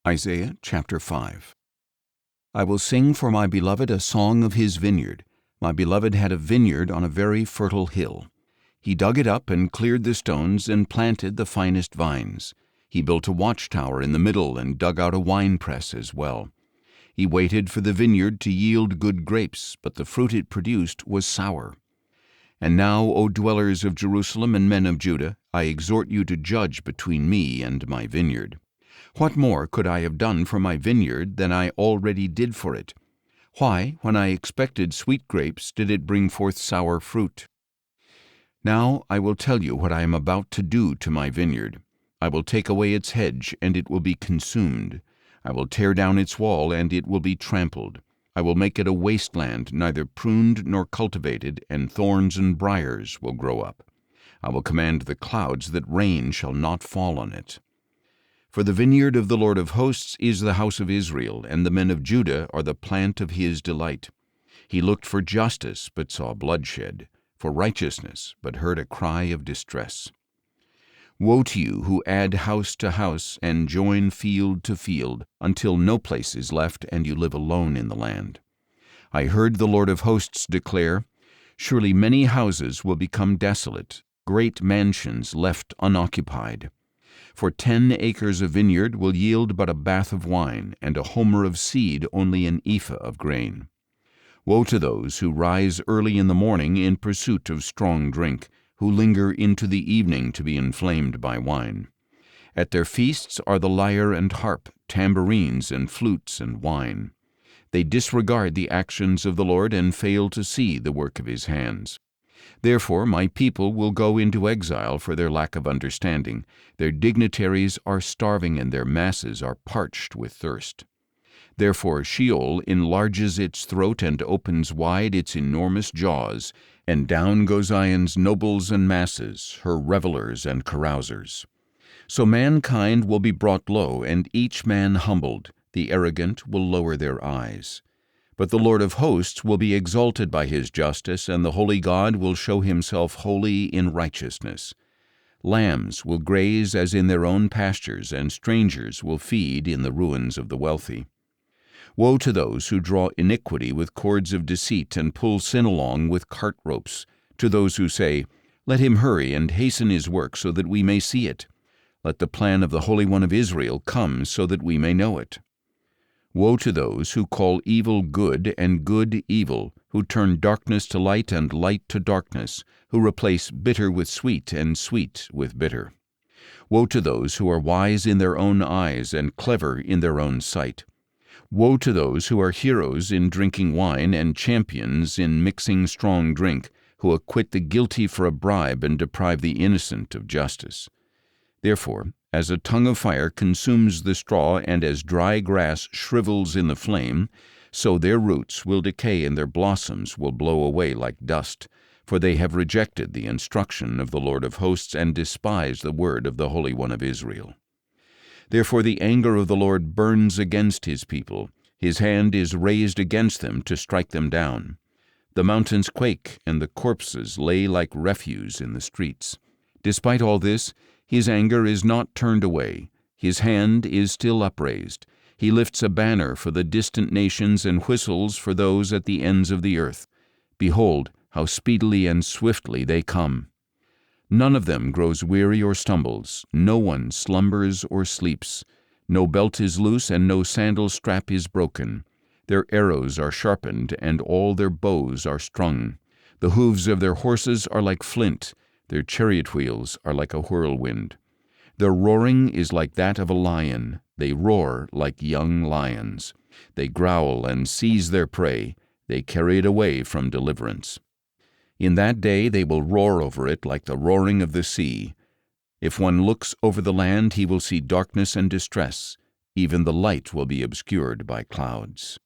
Isaiah chapter 5. I will sing for my beloved a song of his vineyard. My beloved had a vineyard on a very fertile hill. He dug it up and cleared the stones and planted the finest vines. He built a watchtower in the middle and dug out a winepress as well. He waited for the vineyard to yield good grapes, but the fruit it produced was sour. And now, O dwellers of Jerusalem and men of Judah, I exhort you to judge between me and my vineyard. What more could I have done for my vineyard than I already did for it? Why, when I expected sweet grapes, did it bring forth sour fruit? Now I will tell you what I am about to do to my vineyard. I will take away its hedge, and it will be consumed. I will tear down its wall, and it will be trampled. I will make it a wasteland, neither pruned nor cultivated, and thorns and briars will grow up. I will command the clouds that rain shall not fall on it. For the vineyard of the Lord of hosts is the house of Israel, and the men of Judah are the plant of his delight. He looked for justice, but saw bloodshed, for righteousness, but heard a cry of distress. Woe to you who add house to house and join field to field, until no place is left and you live alone in the land. I heard the Lord of hosts declare, surely many houses will become desolate, great mansions left unoccupied. For 10 acres of vineyard will yield but a bath of wine, and a homer of seed only an ephah of grain. Woe to those who rise early in the morning in pursuit of strong drink, who linger into the evening to be inflamed by wine. At their feasts are the lyre and harp, tambourines and flutes and wine. They disregard the actions of the Lord and fail to see the work of his hands. Therefore my people will go into exile for their lack of understanding. Their dignitaries are starving, and their masses are parched with thirst. Therefore Sheol enlarges its throat and opens wide its enormous jaws, and down go Zion's nobles and masses, her revelers and carousers. So mankind will be brought low, and each man humbled. The arrogant will lower their eyes. But the Lord of hosts will be exalted by his justice, and the holy God will show himself holy in righteousness. Lambs will graze as in their own pastures, and strangers will feed in the ruins of the wealthy. Woe to those who draw iniquity with cords of deceit and pull sin along with cart ropes, to those who say, let him hurry and hasten his work so that we may see it. Let the plan of the Holy One of Israel come so that we may know it. Woe to those who call evil good and good evil, who turn darkness to light and light to darkness, who replace bitter with sweet and sweet with bitter. Woe to those who are wise in their own eyes and clever in their own sight. Woe to those who are heroes in drinking wine and champions in mixing strong drink, who acquit the guilty for a bribe and deprive the innocent of justice. Therefore, as a tongue of fire consumes the straw, and as dry grass shrivels in the flame, so their roots will decay and their blossoms will blow away like dust, for they have rejected the instruction of the Lord of hosts and despised the word of the Holy One of Israel. Therefore the anger of the Lord burns against his people. His hand is raised against them to strike them down. The mountains quake, and the corpses lay like refuse in the streets. Despite all this, his anger is not turned away. His hand is still upraised. He lifts a banner for the distant nations and whistles for those at the ends of the earth. Behold, how speedily and swiftly they come. None of them grows weary or stumbles. No one slumbers or sleeps. No belt is loose, and no sandal strap is broken. Their arrows are sharpened, and all their bows are strung. The hooves of their horses are like flint. Their chariot wheels are like a whirlwind. Their roaring is like that of a lion. They roar like young lions. They growl and seize their prey. They carry it away from deliverance. In that day they will roar over it like the roaring of the sea. If one looks over the land, he will see darkness and distress. Even the light will be obscured by clouds.